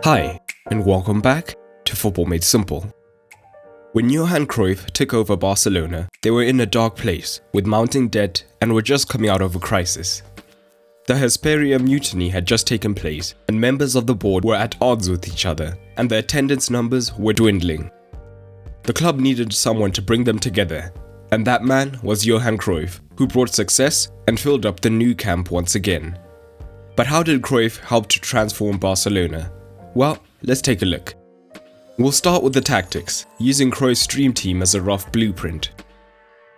Hi, and welcome back to Football Made Simple. When Johan Cruyff took over Barcelona, they were in a dark place, with mounting debt and were just coming out of a crisis. The Hesperia mutiny had just taken place, and members of the board were at odds with each other, and the attendance numbers were dwindling. The club needed someone to bring them together, and that man was Johan Cruyff, who brought success and filled up the new camp once again. But how did Cruyff help to transform Barcelona? Well, let's take a look. We'll start with the tactics, using Cruyff's dream team as a rough blueprint.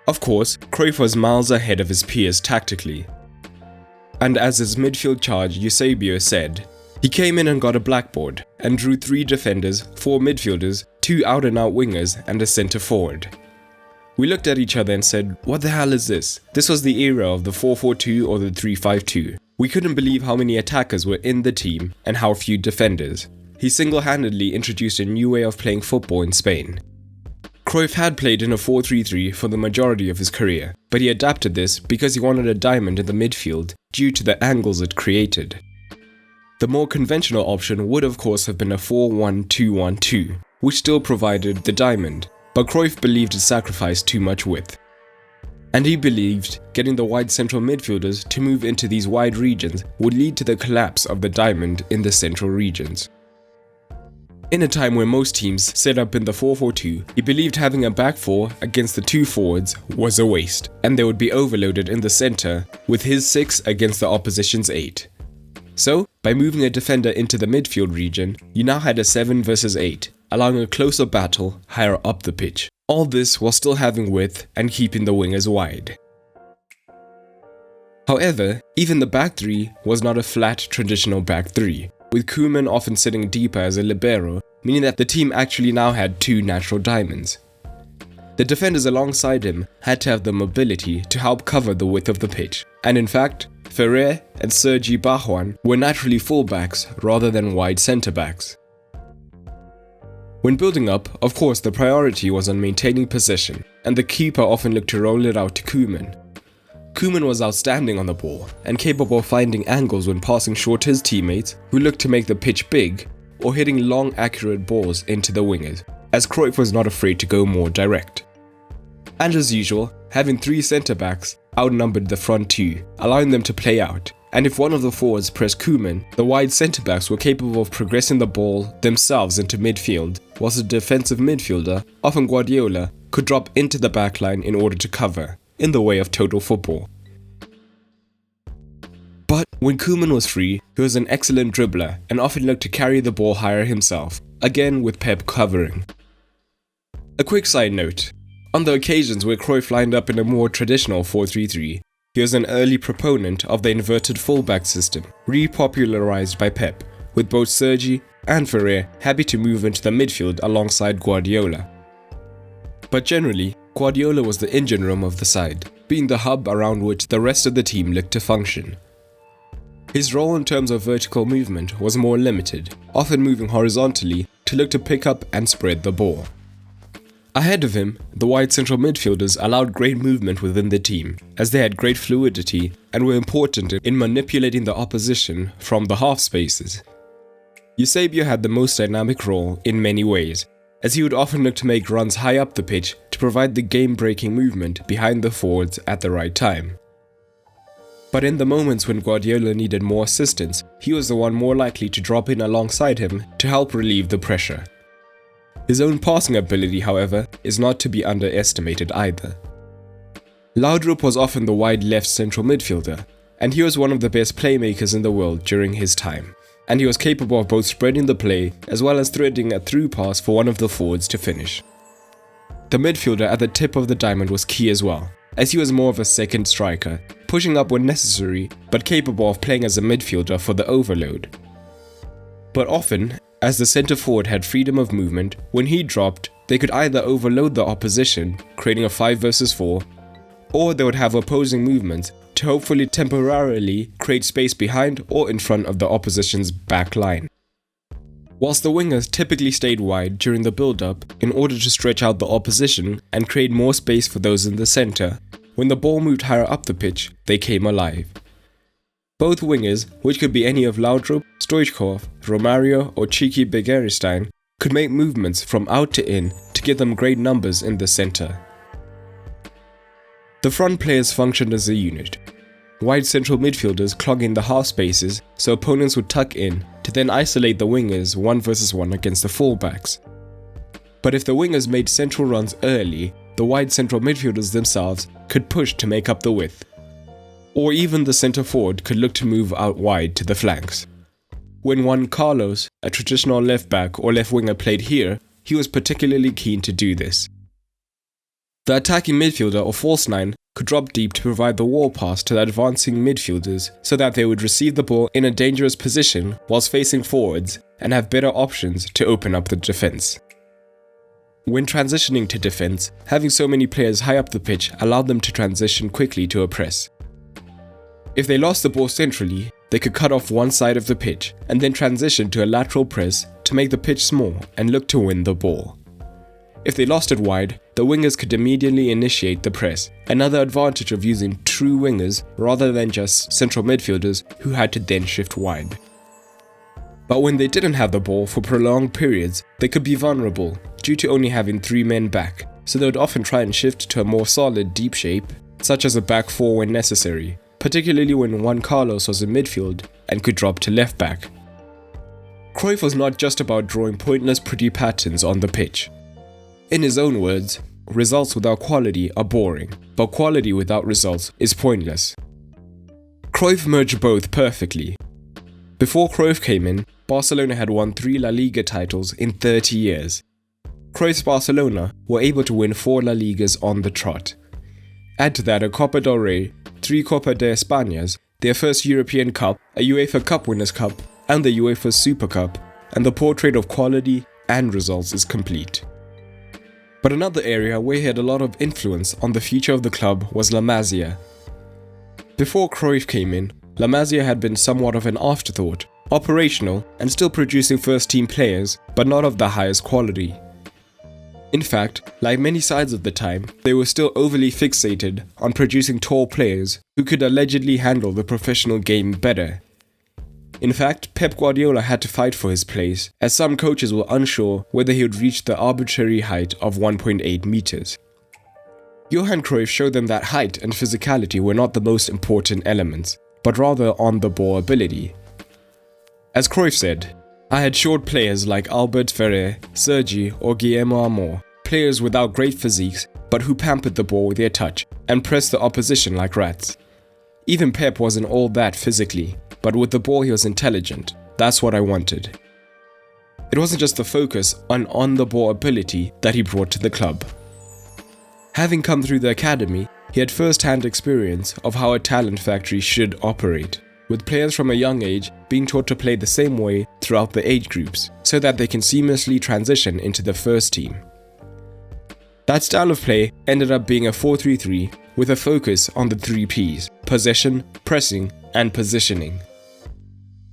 Of course, Cruyff was miles ahead of his peers tactically. And as his midfield charge Eusebio said, he came in and got a blackboard and drew 3 defenders, 4 midfielders, 2 out-and-out wingers and a centre forward. We looked at each other and said, what the hell is this? This was the era of the 4-4-2 or the 3-5-2. We couldn't believe how many attackers were in the team and how few defenders. He single-handedly introduced a new way of playing football in Spain. Cruyff had played in a 4-3-3 for the majority of his career, but he adapted this because he wanted a diamond in the midfield due to the angles it created. The more conventional option would of course have been a 4-1-2-1-2, which still provided the diamond, but Cruyff believed it sacrificed too much width. And he believed getting the wide central midfielders to move into these wide regions would lead to the collapse of the diamond in the central regions. In a time where most teams set up in the 4-4-2, he believed having a back 4 against the 2 forwards was a waste, and they would be overloaded in the centre with his 6 against the opposition's 8. So, by moving a defender into the midfield region, you now had a 7 versus 8, allowing a closer battle higher up the pitch. All this while still having width and keeping the wingers wide. However, even the back 3 was not a flat traditional back 3, with Koeman often sitting deeper as a libero, meaning that the team actually now had 2 natural diamonds. The defenders alongside him had to have the mobility to help cover the width of the pitch, and in fact, Ferrer and Sergi Barjuan were naturally fullbacks rather than wide centre-backs. When building up, of course the priority was on maintaining possession, and the keeper often looked to roll it out to Koeman. Koeman was outstanding on the ball, and capable of finding angles when passing short to his teammates, who looked to make the pitch big, or hitting long accurate balls into the wingers, as Cruyff was not afraid to go more direct. And as usual, having 3 centre-backs outnumbered the front 2, allowing them to play out. And if one of the forwards pressed Koeman, the wide centre-backs were capable of progressing the ball themselves into midfield, whilst a defensive midfielder, often Guardiola, could drop into the backline in order to cover, in the way of total football. But when Koeman was free, he was an excellent dribbler and often looked to carry the ball higher himself, again with Pep covering. A quick side note, on the occasions where Cruyff lined up in a more traditional 4-3-3, he was an early proponent of the inverted fullback system, repopularized by Pep, with both Sergi and Ferrer happy to move into the midfield alongside Guardiola. But generally, Guardiola was the engine room of the side, being the hub around which the rest of the team looked to function. His role in terms of vertical movement was more limited, often moving horizontally to look to pick up and spread the ball. Ahead of him, the wide central midfielders allowed great movement within the team, as they had great fluidity and were important in manipulating the opposition from the half spaces. Eusebio had the most dynamic role in many ways, as he would often look to make runs high up the pitch to provide the game-breaking movement behind the forwards at the right time. But in the moments when Guardiola needed more assistance, he was the one more likely to drop in alongside him to help relieve the pressure. His own passing ability, however, is not to be underestimated either. Laudrup was often the wide left central midfielder, and he was one of the best playmakers in the world during his time, and he was capable of both spreading the play as well as threading a through pass for one of the forwards to finish. The midfielder at the tip of the diamond was key as well, as he was more of a second striker, pushing up when necessary, but capable of playing as a midfielder for the overload. But often, as the centre forward had freedom of movement, when he dropped, they could either overload the opposition, creating a 5 versus 4, or they would have opposing movements to hopefully temporarily create space behind or in front of the opposition's back line. Whilst the wingers typically stayed wide during the build-up in order to stretch out the opposition and create more space for those in the centre, when the ball moved higher up the pitch, they came alive. Both wingers, which could be any of Laudrup, Stoichkov, Romario or cheeky Begiristain, could make movements from out to in to give them great numbers in the centre. The front players functioned as a unit. Wide central midfielders clogging the half spaces so opponents would tuck in to then isolate the wingers 1 versus 1 against the fullbacks. But if the wingers made central runs early, the wide central midfielders themselves could push to make up the width. Or even the centre forward could look to move out wide to the flanks. When Juan Carlos, a traditional left back or left winger, played here, he was particularly keen to do this. The attacking midfielder or false nine could drop deep to provide the wall pass to the advancing midfielders so that they would receive the ball in a dangerous position whilst facing forwards and have better options to open up the defence. When transitioning to defence, having so many players high up the pitch allowed them to transition quickly to a press. If they lost the ball centrally, they could cut off one side of the pitch and then transition to a lateral press to make the pitch small and look to win the ball. If they lost it wide, the wingers could immediately initiate the press, another advantage of using true wingers rather than just central midfielders who had to then shift wide. But when they didn't have the ball for prolonged periods, they could be vulnerable due to only having 3 men back, so they would often try and shift to a more solid deep shape, such as a back 4 when necessary, particularly when Juan Carlos was in midfield and could drop to left back. Cruyff was not just about drawing pointless pretty patterns on the pitch. In his own words, results without quality are boring, but quality without results is pointless. Cruyff merged both perfectly. Before Cruyff came in, Barcelona had won 3 La Liga titles in 30 years. Cruyff's Barcelona were able to win 4 La Ligas on the trot. Add to that a Copa del Rey, 3 Copa de Españas, their first European Cup, a UEFA Cup Winners' Cup, and the UEFA Super Cup, and the portrait of quality and results is complete. But another area where he had a lot of influence on the future of the club was La Masia. Before Cruyff came in, La Masia had been somewhat of an afterthought, operational and still producing first-team players, but not of the highest quality. In fact, like many sides of the time, they were still overly fixated on producing tall players who could allegedly handle the professional game better. In fact, Pep Guardiola had to fight for his place, as some coaches were unsure whether he would reach the arbitrary height of 1.8 meters. Johan Cruyff showed them that height and physicality were not the most important elements, but rather on-the-ball ability. As Cruyff said, "I had short players like Albert Ferrer, Sergi or Guillermo Amor, players without great physiques, but who pampered the ball with their touch and pressed the opposition like rats. Even Pep wasn't all that physically, but with the ball he was intelligent. That's what I wanted." It wasn't just the focus on the ball ability that he brought to the club. Having come through the academy, he had first-hand experience of how a talent factory should operate, with players from a young age being taught to play the same way throughout the age groups, so that they can seamlessly transition into the first team. That style of play ended up being a 4-3-3 with a focus on the 3 Ps: possession, pressing, and positioning.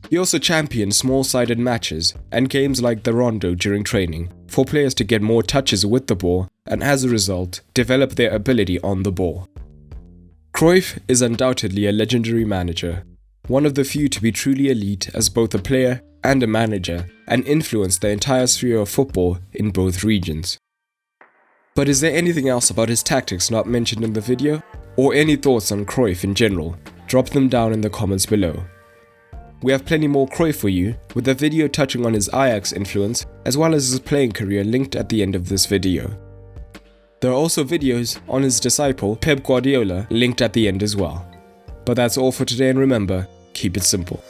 He also championed small-sided matches and games like the Rondo during training for players to get more touches with the ball and as a result, develop their ability on the ball. Cruyff is undoubtedly a legendary manager, one of the few to be truly elite as both a player and a manager and influence the entire sphere of football in both regions. But is there anything else about his tactics not mentioned in the video? Or any thoughts on Cruyff in general? Drop them down in the comments below. We have plenty more Cruyff for you, with a video touching on his Ajax influence as well as his playing career linked at the end of this video. There are also videos on his disciple Pep Guardiola linked at the end as well. But that's all for today, and remember, keep it simple.